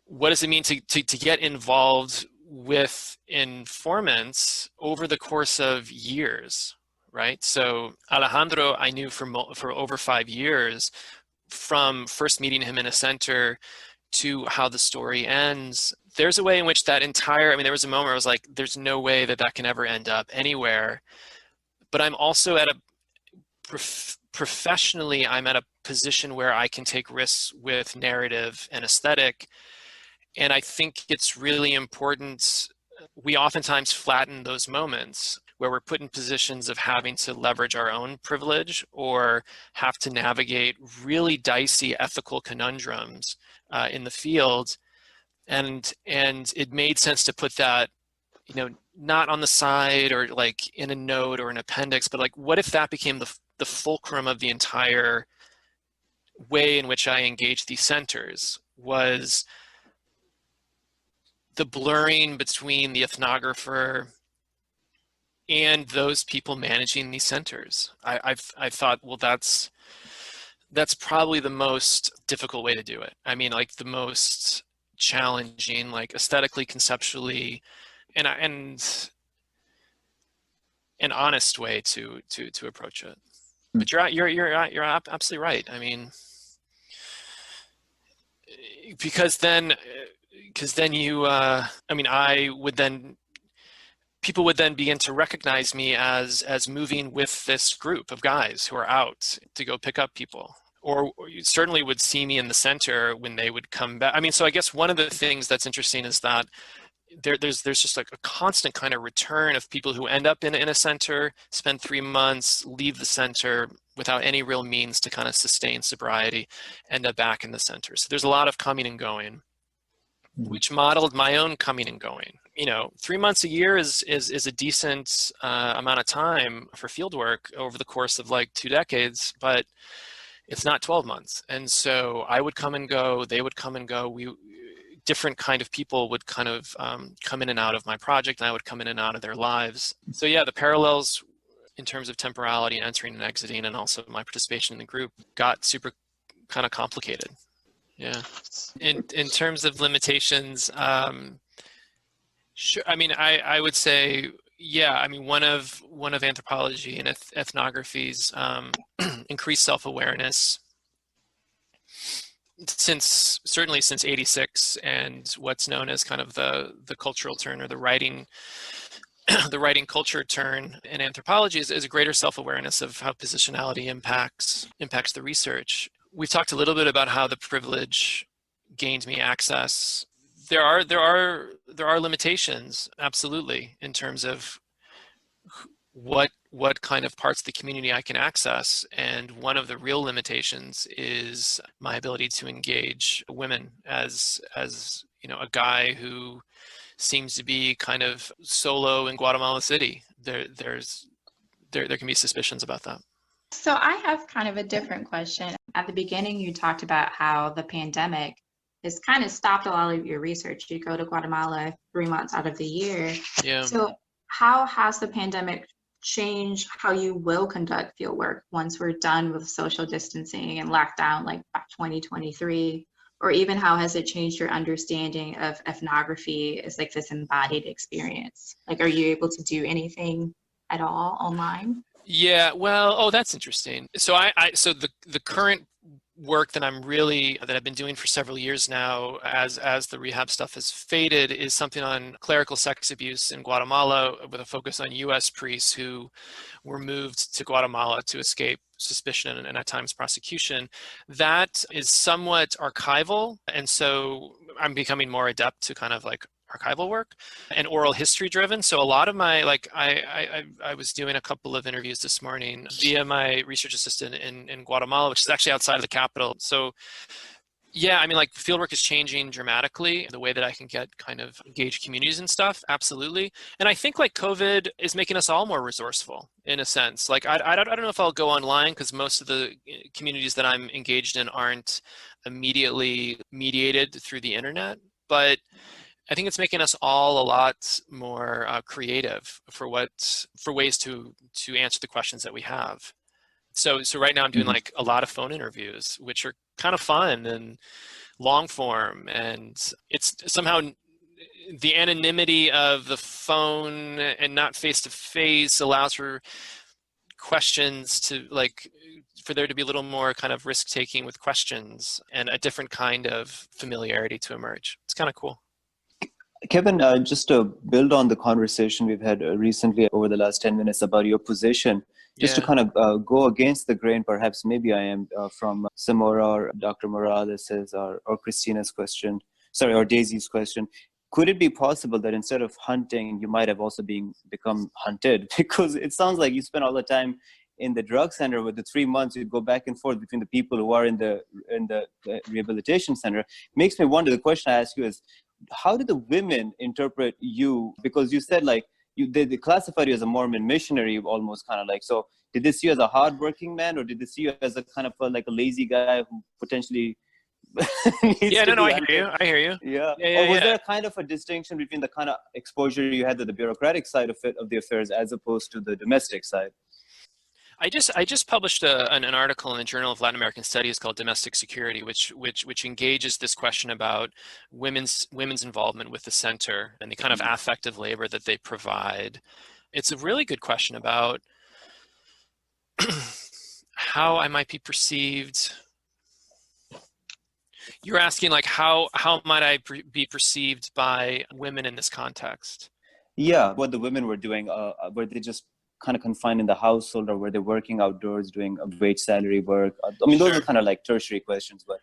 What does it mean to get involved with informants over the course of years, right? So Alejandro, I knew for over 5 years, from first meeting him in a center to how the story ends. There's a way in which that entire, there was a moment where I was like, there's no way that can ever end up anywhere. But I'm also at professionally, I'm at a position where I can take risks with narrative and aesthetic. And I think it's really important. We oftentimes flatten those moments where we're put in positions of having to leverage our own privilege or have to navigate really dicey ethical conundrums in the field. And it made sense to put that, not on the side or like in a note or an appendix, but like, what if that became the fulcrum of the entire way in which I engage these centers, was the blurring between the ethnographer and those people managing these centers. I thought, well, that's probably the most difficult way to do it. Like the most challenging, like aesthetically, conceptually, and an honest way to approach it. But you're absolutely right. Because then you, people would then begin to recognize me as moving with this group of guys who are out to go pick up people, or you certainly would see me in the center when they would come back. So I guess one of the things that's interesting is that there's just like a constant kind of return of people who end up in a center, spend 3 months, leave the center without any real means to kind of sustain sobriety, end up back in the center. So there's a lot of coming and going, which modeled my own coming and going. 3 months a year is a decent amount of time for field work over the course of like 2 decades, but it's not 12 months. And so I would come and go, they would come and go. Different kind of people would kind of come in and out of my project, and I would come in and out of their lives. So yeah, the parallels in terms of temporality and entering and exiting, and also my participation in the group, got super kind of complicated. Yeah. In terms of limitations, sure. I would say, yeah. One of anthropology and ethnography's increased self-awareness certainly since 86, and what's known as kind of the cultural turn, or the writing culture turn in anthropology, is a greater self-awareness of how positionality impacts the research. We've talked a little bit about how the privilege gained me access. There are limitations, absolutely, in terms of what kind of parts of the community I can access. And one of the real limitations is my ability to engage women as a guy who seems to be kind of solo in Guatemala City. There can be suspicions about that. So I have kind of a different question. At the beginning, you talked about how the pandemic has kind of stopped a lot of your research. You go to Guatemala 3 months out of the year. Yeah. So how has the pandemic changed how you will conduct fieldwork once we're done with social distancing and lockdown, like by 2023? Or even how has it changed your understanding of ethnography as like this embodied experience? Like, are you able to do anything at all online? Yeah, well, that's interesting. So so the current work that I've been doing for several years now, as the rehab stuff has faded, is something on clerical sex abuse in Guatemala, with a focus on U.S. priests who were moved to Guatemala to escape suspicion and at times prosecution. That is somewhat archival, and so I'm becoming more adept to kind of like archival work and oral history driven. So a lot of my, I was doing a couple of interviews this morning via my research assistant in Guatemala, which is actually outside of the capital. So yeah, fieldwork is changing dramatically, the way that I can get kind of engaged communities and stuff. Absolutely. And I think like COVID is making us all more resourceful in a sense. Like, I don't know if I'll go online, because most of the communities that I'm engaged in aren't immediately mediated through the internet. but I think it's making us all a lot more creative for ways to answer the questions that we have. So right now I'm doing like a lot of phone interviews, which are kind of fun and long form, and it's somehow the anonymity of the phone and not face to face allows for questions to for there to be a little more kind of risk taking with questions and a different kind of familiarity to emerge. It's kind of cool. Kevin, just to build on the conversation we've had recently over the last 10 minutes about your position, just to kind of go against the grain, perhaps maybe I am from Semora or Dr. Morales's or Christina's question, or Daisy's question. Could it be possible that instead of hunting, you might have also become hunted? Because it sounds like you spend all the time in the drug center. With the 3 months, you go back and forth between the people who are in the rehabilitation center. Makes me wonder, the question I ask you is, how did the women interpret you? Because you said they classified you as a Mormon missionary, almost kind of so did they see you as a hardworking man, or did they see you as a kind of a lazy guy who potentially I hear you. Yeah. Or was there a kind of a distinction between the kind of exposure you had to the bureaucratic side of the affairs as opposed to the domestic side? I just published an article in the Journal of Latin American Studies called Domestic Security, which engages this question about women's involvement with the center and the kind of affective labor that they provide. It's a really good question about how I might be perceived. You're asking how might I be perceived by women in this context? Yeah, what the women were doing, were they just kind of confined in the household, or were they working outdoors doing wage salary work? I mean, those are kind of tertiary questions, but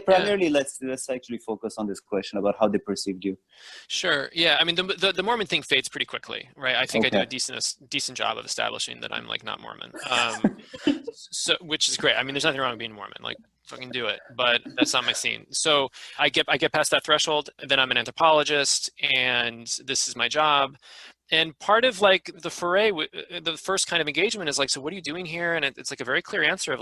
primarily let's actually focus on this question about how they perceived you. Sure. Yeah. I mean, the Mormon thing fades pretty quickly, right? I think I do a decent job of establishing that I'm not Mormon. So, which is great. I mean, there's nothing wrong with being Mormon. Fucking do it, but that's not my scene. So I get past that threshold, then I'm an anthropologist, and this is my job. And part of the foray, the first kind of engagement is so what are you doing here? And it's a very clear answer of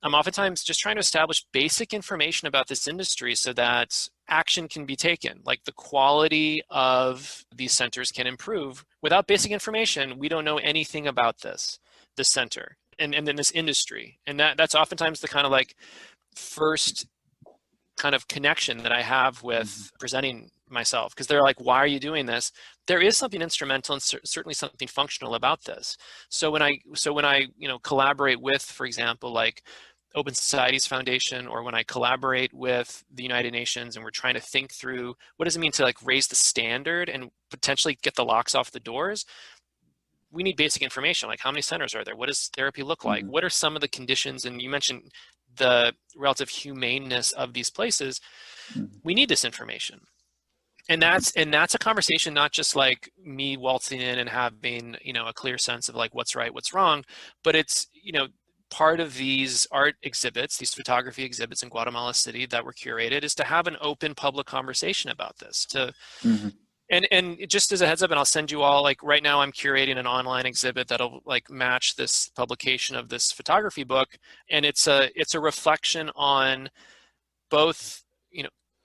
I'm oftentimes just trying to establish basic information about this industry so that action can be taken. The quality of these centers can improve. Without basic information, we don't know anything about this center and then this industry. And that's oftentimes the kind of first kind of connection that I have with presenting myself, because they're why are you doing this? There is something instrumental and certainly something functional about this. So when I collaborate with, for example, Open Societies Foundation, or when I collaborate with the United Nations and we're trying to think through what does it mean to raise the standard and potentially get the locks off the doors, we need basic information, how many centers are there? What does therapy look like? What are some of the conditions? And you mentioned the relative humaneness of these places. We need this information. And that's a conversation, not just me waltzing in and having, a clear sense of what's right, what's wrong, but it's, part of these art exhibits, these photography exhibits in Guatemala City that were curated, is to have an open public conversation about this. And just as a heads up, and I'll send you all, right now I'm curating an online exhibit that'll match this publication of this photography book. And it's a reflection on both,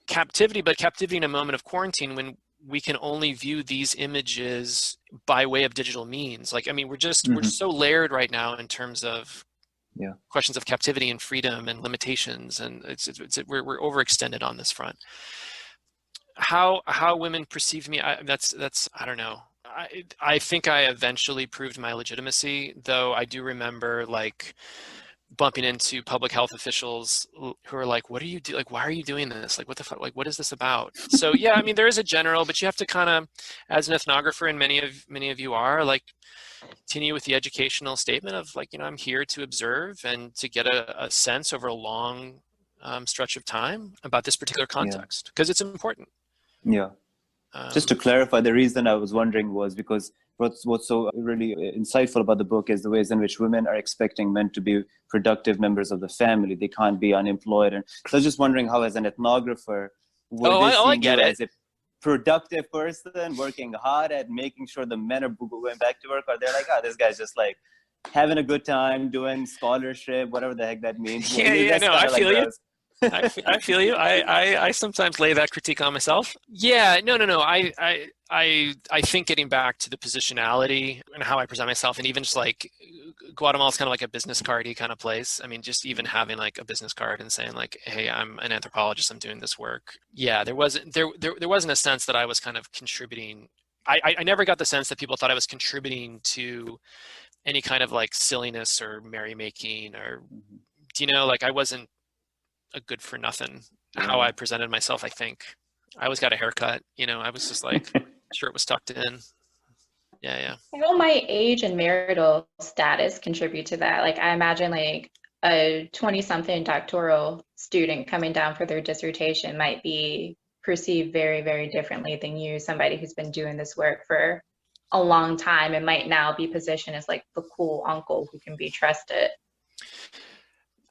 captivity, but captivity in a moment of quarantine when we can only view these images by way of digital means. We're just so layered right now in terms of questions of captivity and freedom and limitations, and we're overextended on this front. How women perceive me, that's I don't know. I think I eventually proved my legitimacy, though I do remember bumping into public health officials who are what are you do? Why are you doing this? What the fuck? What is this about? So yeah, I mean, there is a general, but you have to kind of, as an ethnographer, and many of you are, continue with the educational statement of I'm here to observe and to get a sense over a long stretch of time about this particular context, because it's important. Yeah. Just to clarify, the reason I was wondering was because what's so really insightful about the book is the ways in which women are expecting men to be productive members of the family. They can't be unemployed. And so I was just wondering how, as an ethnographer, I get it. As a productive person working hard at making sure the men are going back to work, or they're this guy's just having a good time doing scholarship, whatever the heck that means. I feel you. I feel you. I sometimes lay that critique on myself. Yeah, no. I think getting back to the positionality and how I present myself, and even just like Guatemala is kind of like a business cardy kind of place. I mean, just even having like a business card and saying like, hey, I'm an anthropologist, I'm doing this work. Yeah, there wasn't a sense that I was kind of contributing. I never got the sense that people thought I was contributing to any kind of like silliness or merrymaking, or, you know, like I wasn't a good for nothing how I presented myself. I think I always got a haircut, you know, I was just like, shirt was tucked in. Yeah. I know my age and marital status contribute to that. Like I imagine like a 20-something doctoral student coming down for their dissertation might be perceived very, very differently than you, somebody who's been doing this work for a long time and might now be positioned as like the cool uncle who can be trusted.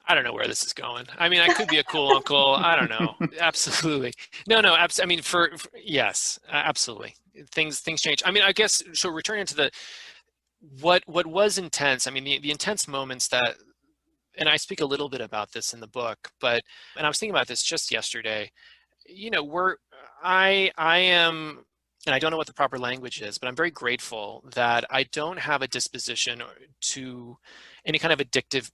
I don't know where this is going. I mean, I could be a cool uncle. I don't know. Absolutely. No. I mean, yes, absolutely. Things change. I mean, I guess, so returning to what was intense, I mean, the intense moments that, and I speak a little bit about this in the book, and I was thinking about this just yesterday, you know, I am, and I don't know what the proper language is, but I'm very grateful that I don't have a disposition to any kind of addictive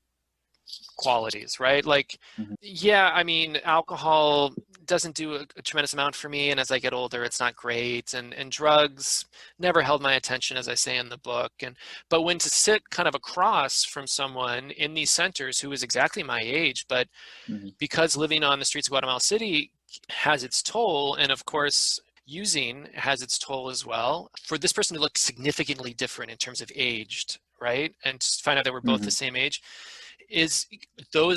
qualities, right? Like, yeah, I mean, alcohol doesn't do a tremendous amount for me, and as I get older, it's not great, and drugs never held my attention, as I say in the book. But when to sit kind of across from someone in these centers who is exactly my age, but because living on the streets of Guatemala City has its toll, and of course using has its toll as well, for this person to look significantly different in terms of aged, right, and to find out that we're both the same age, those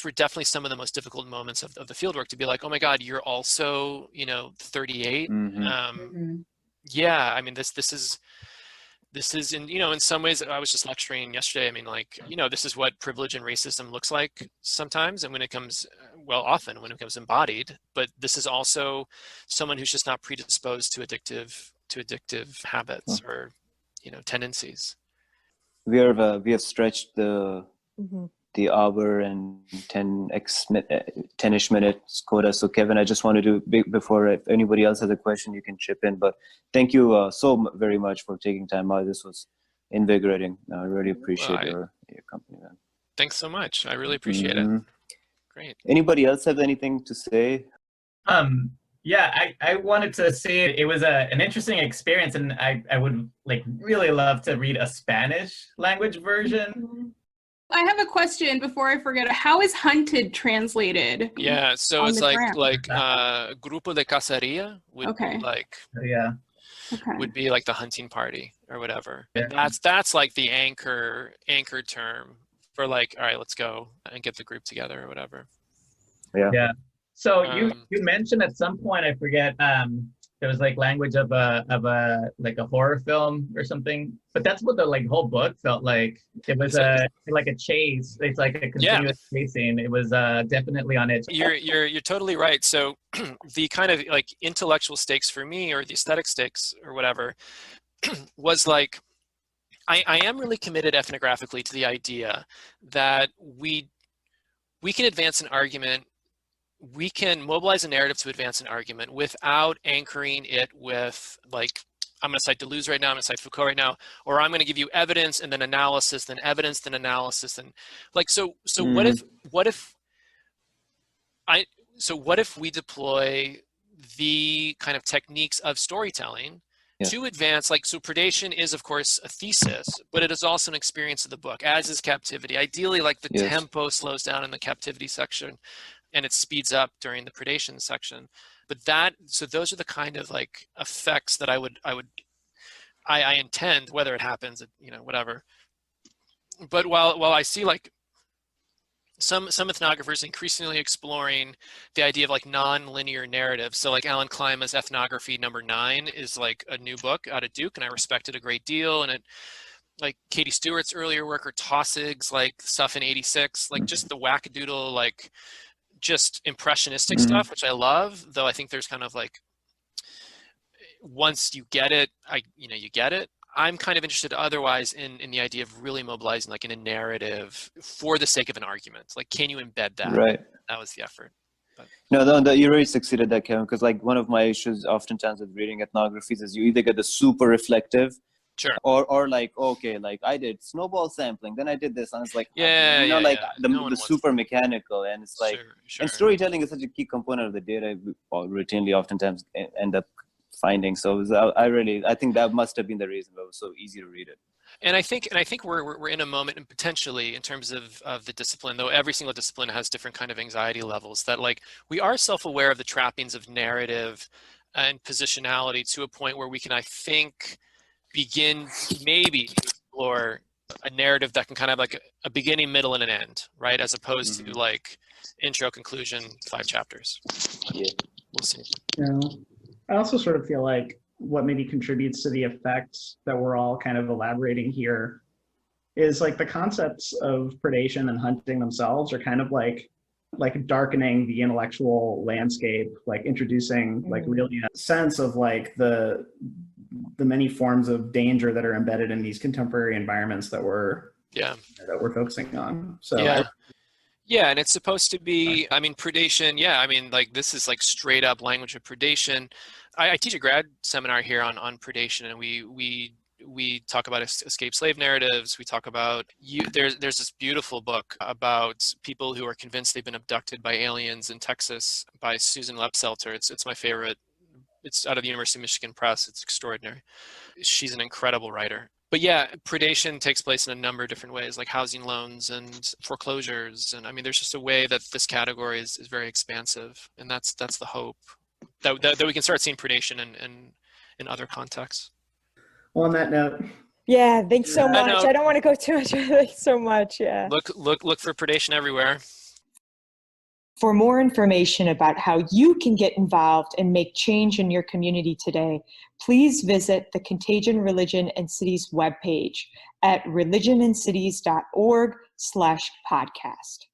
were definitely some of the most difficult moments of the fieldwork, to be like, oh my God, you're also, you know, 38. Yeah, I mean, this is in, you know, in some ways, I was just lecturing yesterday. I mean, like, you know, this is what privilege and racism looks like sometimes, and when it comes, well, often when it comes embodied, but this is also someone who's just not predisposed to addictive habits or, you know, tendencies. We have stretched the hour and 10-ish minutes quota. So Kevin, I just wanted to, before, if anybody else has a question, you can chip in, but thank you so very much for taking time out. This was invigorating. I really appreciate your company, man. Thanks so much. I really appreciate it. Great. Anybody else have anything to say? Yeah, I wanted to say it was an interesting experience, and I would like really love to read a Spanish language version. I have a question before I forget. How is hunted translated? Yeah, so it's like grupo de cacería would be like, would be like the hunting party or whatever. Yeah. And that's like the anchor term for like, all right, let's go and get the group together or whatever. Yeah. So you mentioned at some point, I forget, there was like language of a like a horror film or something, but that's what the like whole book felt like. It was like a chase. It's like a continuous chasing. It was definitely on edge. You're totally right. So the kind of like intellectual stakes for me, or the aesthetic stakes or whatever, was like, I am really committed ethnographically to the idea that we can advance an argument. We can mobilize a narrative to advance an argument without anchoring it with like, I'm going to cite Deleuze right now, I'm going to cite Foucault right now, or I'm going to give you evidence and then analysis, then evidence, then analysis, and like, so what if we deploy the kind of techniques of storytelling to advance, like, so predation is of course a thesis, but it is also an experience of the book, as is captivity. Ideally, like the tempo slows down in the captivity section and it speeds up during the predation section. But so those are the kind of like effects that I intend, whether it happens, you know, whatever. But while I see like some ethnographers increasingly exploring the idea of like non-linear narrative. So like Alan Klima's Ethnography #9 is like a new book out of Duke, and I respect it a great deal. And it, like Katie Stewart's earlier work, or Tossig's like stuff in '86, like just the wackadoodle, like just impressionistic stuff, which I love, though I think there's kind of like, once you get it, you get it. I'm kind of interested otherwise in the idea of really mobilizing like in a narrative for the sake of an argument. Like, can you embed that? Right. the effort. But. No, you really succeeded there, Kevin, because like one of my issues oftentimes with reading ethnographies is you either get the super reflective, sure, or like, okay, like I did snowball sampling, then I did this, and it's like, the super mechanical, and it's like, sure. and storytelling is such a key component of the data we routinely oftentimes end up finding. So I think that must have been the reason it was so easy to read it. And I think we're in a moment, and potentially in terms of the discipline, though every single discipline has different kind of anxiety levels, that like we are self-aware of the trappings of narrative and positionality to a point where we can, I think, begin maybe to explore a narrative that can kind of like a beginning, middle, and an end, right? As opposed to like intro, conclusion, 5 chapters. Yeah. We'll see. Yeah. I also sort of feel like what maybe contributes to the effects that we're all kind of elaborating here is like the concepts of predation and hunting themselves are kind of like darkening the intellectual landscape, like introducing like really a sense of like the many forms of danger that are embedded in these contemporary environments that we're focusing on. So yeah, and it's supposed to be, I mean, predation, I mean, like this is like straight up language of predation. I teach a grad seminar here on predation, and we talk about escaped slave narratives. We talk about, there's this beautiful book about people who are convinced they've been abducted by aliens in Texas by Susan Lepselter. It's my favorite. It's out of the University of Michigan Press. It's extraordinary. She's an incredible writer. But yeah, predation takes place in a number of different ways, like housing loans and foreclosures. And I mean, there's just a way that this category is very expansive. And that's the hope, that we can start seeing predation in other contexts. Well, on that note. Yeah, thanks so much. I don't want to go too much. Thanks so much. Yeah. Look for predation everywhere. For more information about how you can get involved and make change in your community today, please visit the Contagion Religion and Cities webpage at religionandcities.org/podcast.